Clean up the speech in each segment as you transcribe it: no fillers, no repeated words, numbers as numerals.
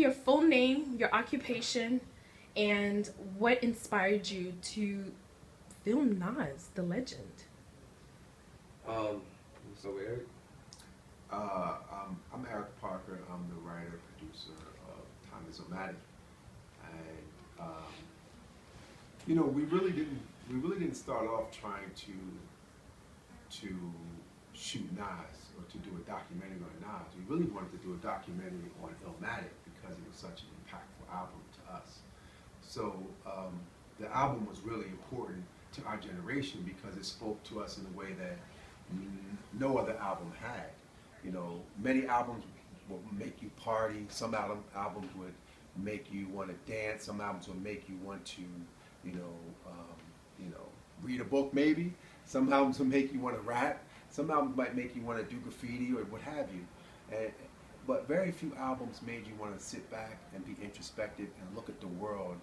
your full name, your occupation, and what inspired you to film Nas, the legend? Um, so Eric, I'm Erik Parker. I'm the writer, producer of Time is Illmatic, and you know, we really didn't start off trying to shoot Nas or to do a documentary on Nas. We really wanted to do a documentary on Illmatic because it was such an impactful album to us. So the album was really important to our generation because it spoke to us in a way that no other album had. You know, many albums will make you party. Some albums would make you want to dance. Some albums would make you want to, you know, read a book maybe. Some albums will make you want to rap. Some albums might make you want to do graffiti or what have you. But very few albums made you want to sit back and be introspective and look at the world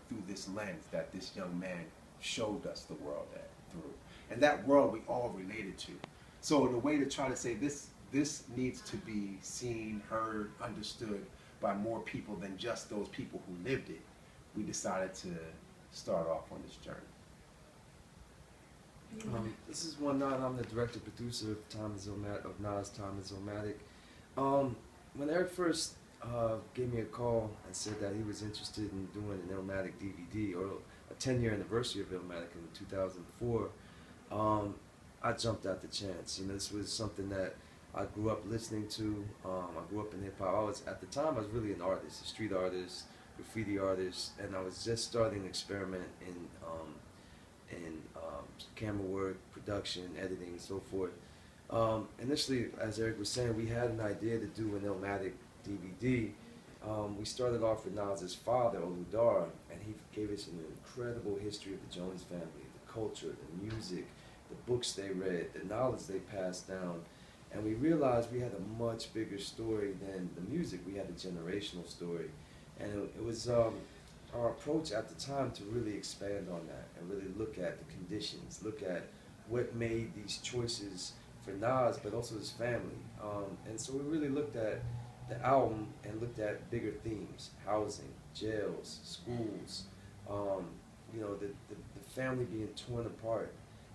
through this lens that this young man showed us the world through. And that world we all related to. So in a way to try to say this needs to be seen, heard, understood by more people than just those people who lived it, we decided to start off on this journey. this is One9. I'm the director producer of Nas Time is Illmatic. When Eric first gave me a call and said that he was interested in doing an Illmatic DVD or a 10-year anniversary of Illmatic in 2004, I jumped at the chance. You know, this was something that I grew up listening to. I grew up in hip hop. At the time, I was really an artist, a street artist, graffiti artist, and I was just starting to experiment in camera work, production, editing, and so forth. Initially, as Eric was saying, we had an idea to do an Illmatic DVD. We started off with Nas's father, Oludara, and he gave us an incredible history of the Jones family, the culture, the music, the books they read, the knowledge they passed down. And we realized we had a much bigger story than the music. We had a generational story. And it was our approach at the time to really expand on that and really look at the conditions, look at what made these choices for Nas, but also his family. And so we really looked at the album and looked at bigger themes: housing, jails, schools, you know, the family being torn apart.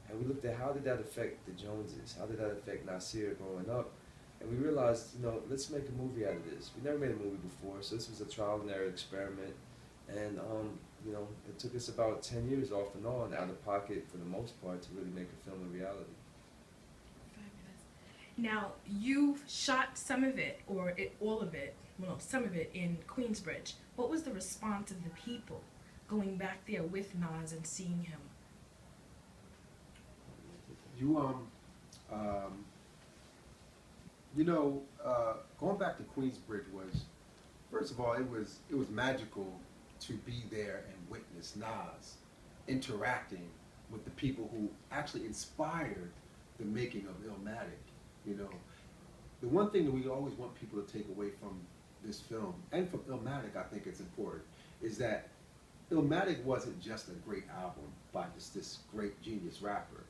And we looked at how did that affect the Joneses, how did that affect Nasir growing up. And we realized, you know, let's make a movie out of this. We never made a movie before, so this was a trial and error experiment. And, you know, it took us about 10 years off and on, out of pocket for the most part, to really make a film a reality. Fabulous. Now, you've shot some of it, or all of it, well, some of it in Queensbridge. What was the response of the people going back there with Nas and seeing him? You know, going back to Queensbridge was, first of all, it was magical to be there and witness Nas interacting with the people who actually inspired the making of Illmatic. You know, the one thing that we always want people to take away from this film and from Illmatic, I think it's important, is that Illmatic wasn't just a great album by just this great genius rapper.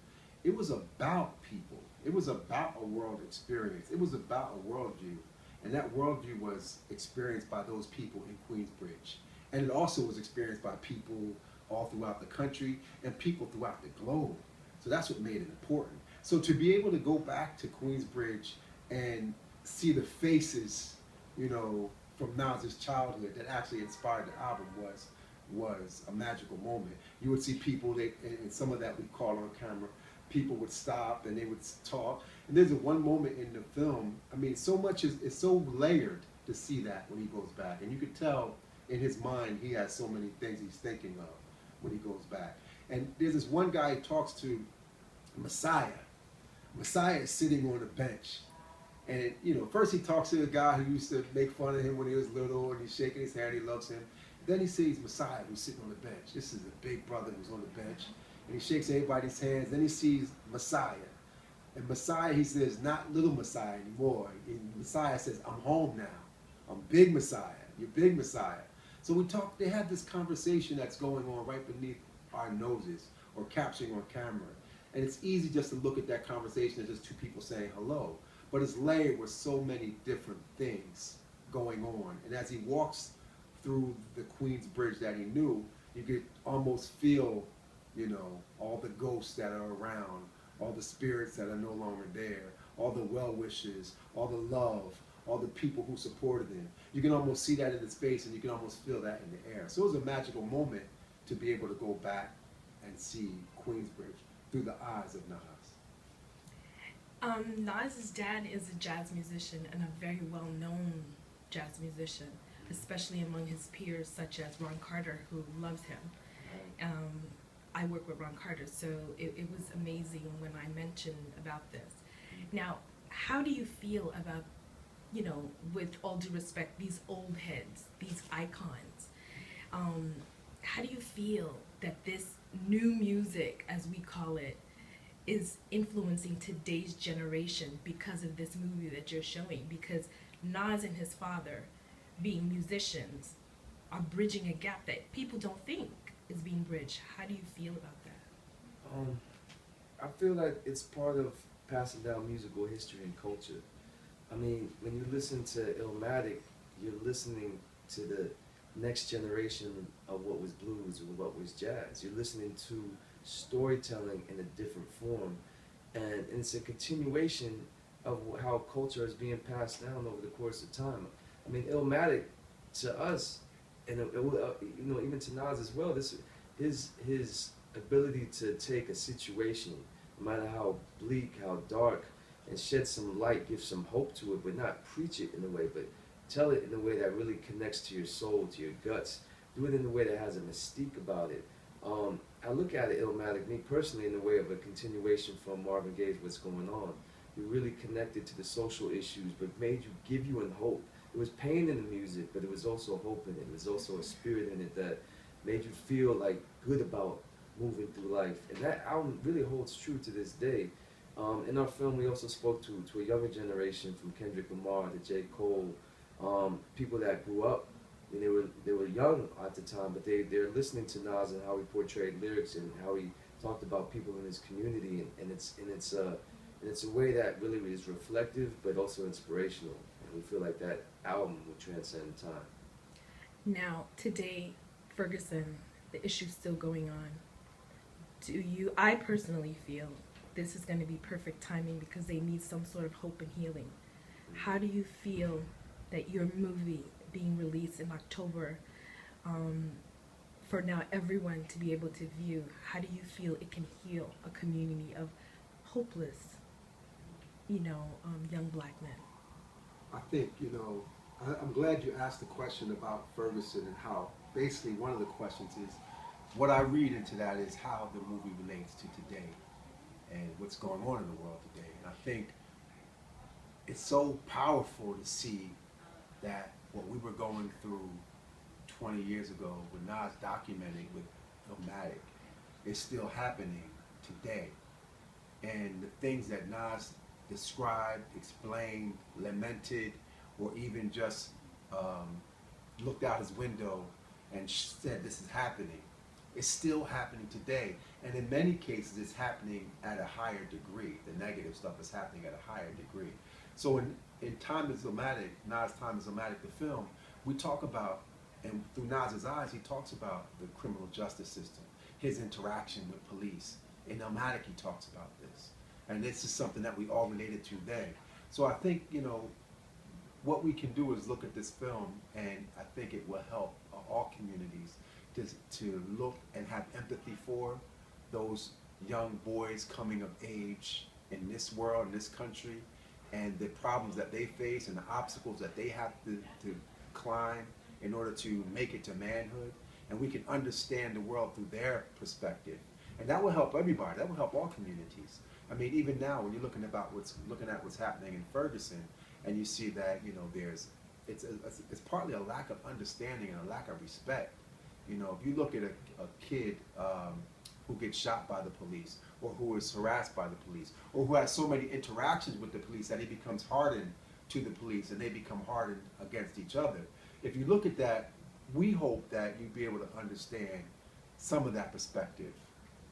It was about people. It was about a world experience. It was about a worldview. And that worldview was experienced by those people in Queensbridge. And it also was experienced by people all throughout the country and people throughout the globe. So that's what made it important. So to be able to go back to Queensbridge and see the faces, you know, from Nas's childhood that actually inspired the album was a magical moment. You would see people, and some of that we caught on camera, people would stop and they would talk. And there's one moment in the film, I mean, so much is so layered to see that when he goes back. And you could tell in his mind he has so many things he's thinking of when he goes back. And there's this one guy who talks to Messiah. Messiah is sitting on a bench. And, you know, first he talks to a guy who used to make fun of him when he was little, and he's shaking his hand, he loves him. Then he sees Messiah, who's sitting on the bench. This is a big brother who's on the bench. And he shakes everybody's hands. Then he sees Messiah. And Messiah, he says, not little Messiah anymore. And Messiah says, I'm home now. I'm big Messiah. You're big Messiah. So they had this conversation that's going on right beneath our noses or capturing on camera. And it's easy just to look at that conversation as just two people saying hello. But it's layered with so many different things going on. And as he walks through the Queens Bridge that he knew, you could almost feel, you know, all the ghosts that are around, all the spirits that are no longer there, all the well wishes, all the love, all the people who supported him. You can almost see that in his face, and you can almost feel that in the air. So it was a magical moment to be able to go back and see Queensbridge through the eyes of Nas. Nas's dad is a jazz musician and a very well-known jazz musician, especially among his peers such as Ron Carter, who loves him. I work with Ron Carter, so it was amazing when I mentioned about this. Now, how do you feel about, you know, with all due respect, these old heads, these icons? How do you feel that this new music, as we call it, is influencing today's generation because of this movie that you're showing? Because Nas and his father, being musicians, are bridging a gap that people don't think is being bridged. How do you feel about that? I feel like it's part of passing down musical history and culture. I mean, when you listen to Illmatic, you're listening to the next generation of what was blues or what was jazz. You're listening to storytelling in a different form, and it's a continuation of how culture is being passed down over the course of time. I mean, Illmatic, to us, and you know, even to Nas as well, this his ability to take a situation, no matter how bleak, how dark, and shed some light, give some hope to it, but not preach it in a way, but tell it in a way that really connects to your soul, to your guts. Do it in a way that has a mystique about it. I look at it, Illmatic, me personally, in the way of a continuation from Marvin Gaye's What's Going On. You really connected to the social issues, but made you, give you an hope. It was pain in the music, but it was also hope in it. It was also a spirit in it that made you feel like good about moving through life. And that album really holds true to this day. In our film, we also spoke to a younger generation, from Kendrick Lamar to J. Cole, people that grew up, and they were young at the time, but they're listening to Nas and how he portrayed lyrics and how he talked about people in his community, and it's a way that really is reflective but also inspirational. And we feel like that album will transcend time. Now, today, Ferguson, the issue's still going on. I personally feel this is going to be perfect timing because they need some sort of hope and healing. How do you feel that your movie being released in October, for now everyone to be able to view, how do you feel it can heal a community of hopeless, you know, young black men? I think, you know, I'm glad you asked the question about Ferguson and how basically one of the questions is, what I read into that is how the movie relates to today and what's going on in the world today. And I think it's so powerful to see that what we were going through 20 years ago with Nas documenting with Illmatic is still happening today. And the things that Nas described, explained, lamented, or even just looked out his window and said this is happening, it's still happening today. And in many cases it's happening at a higher degree. The negative stuff is happening at a higher degree. So in Time is Illmatic, Nas' Time is Illmatic, the film, we talk about, and through Nas's eyes, he talks about the criminal justice system, his interaction with police. In Illmatic, he talks about this. And this is something that we all related to then. So I think, you know, what we can do is look at this film, and I think it will help all communities to look and have empathy for those young boys coming of age in this world, in this country, and the problems that they face and the obstacles that they have to climb in order to make it to manhood. And we can understand the world through their perspective. And that will help everybody. That will help all communities. I mean, even now, when you're looking at what's happening in Ferguson, and you see that, you know, it's partly a lack of understanding and a lack of respect. You know, if you look at a kid who gets shot by the police, or who is harassed by the police, or who has so many interactions with the police that he becomes hardened to the police and they become hardened against each other. If you look at that, we hope that you'd be able to understand some of that perspective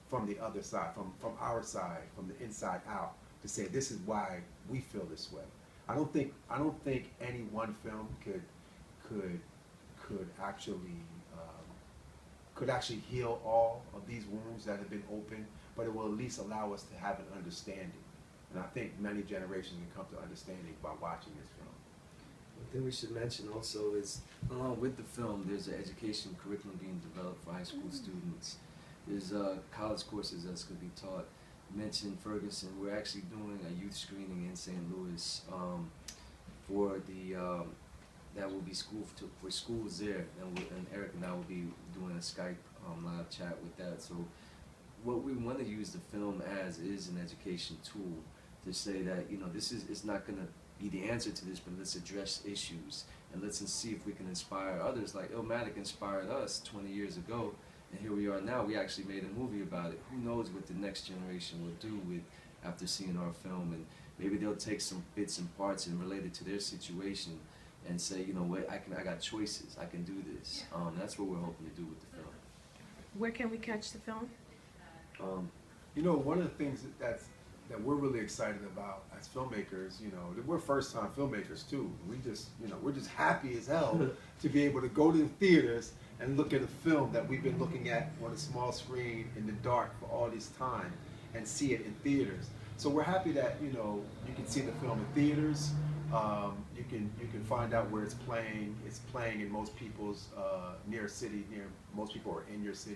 from the other side, from our side, from the inside out, to say this is why we feel this way. I don't think any one film could actually heal all of these wounds that have been opened, but it will at least allow us to have an understanding. And I think many generations can come to understanding by watching this film. One thing we should mention also is, along with the film, there's an education curriculum being developed for high school students. There's college courses that's going to be taught. Mentioned Ferguson, we're actually doing a youth screening in St. Louis for the that will be for schools there, and Eric and I will be doing a Skype live chat with that. So what we want to use the film as is an education tool to say that, you know, this is not going to be the answer to this, but let's address issues and let's see if we can inspire others. Like Illmatic inspired us 20 years ago, and here we are now. We actually made a movie about it. Who knows what the next generation will do with after seeing our film, and maybe they'll take some bits and parts and relate it to their situation and say, you know what, I got choices. I can do this. That's what we're hoping to do with the film. Where can we catch the film? You know, one of the things that we're really excited about as filmmakers, you know, we're first-time filmmakers too. We're just happy as hell to be able to go to the theaters and look at a film that we've been looking at on a small screen in the dark for all this time and see it in theaters. So we're happy that, you know, you can see the film in theaters. You can find out where it's playing. It's playing in most people's most people are in your city.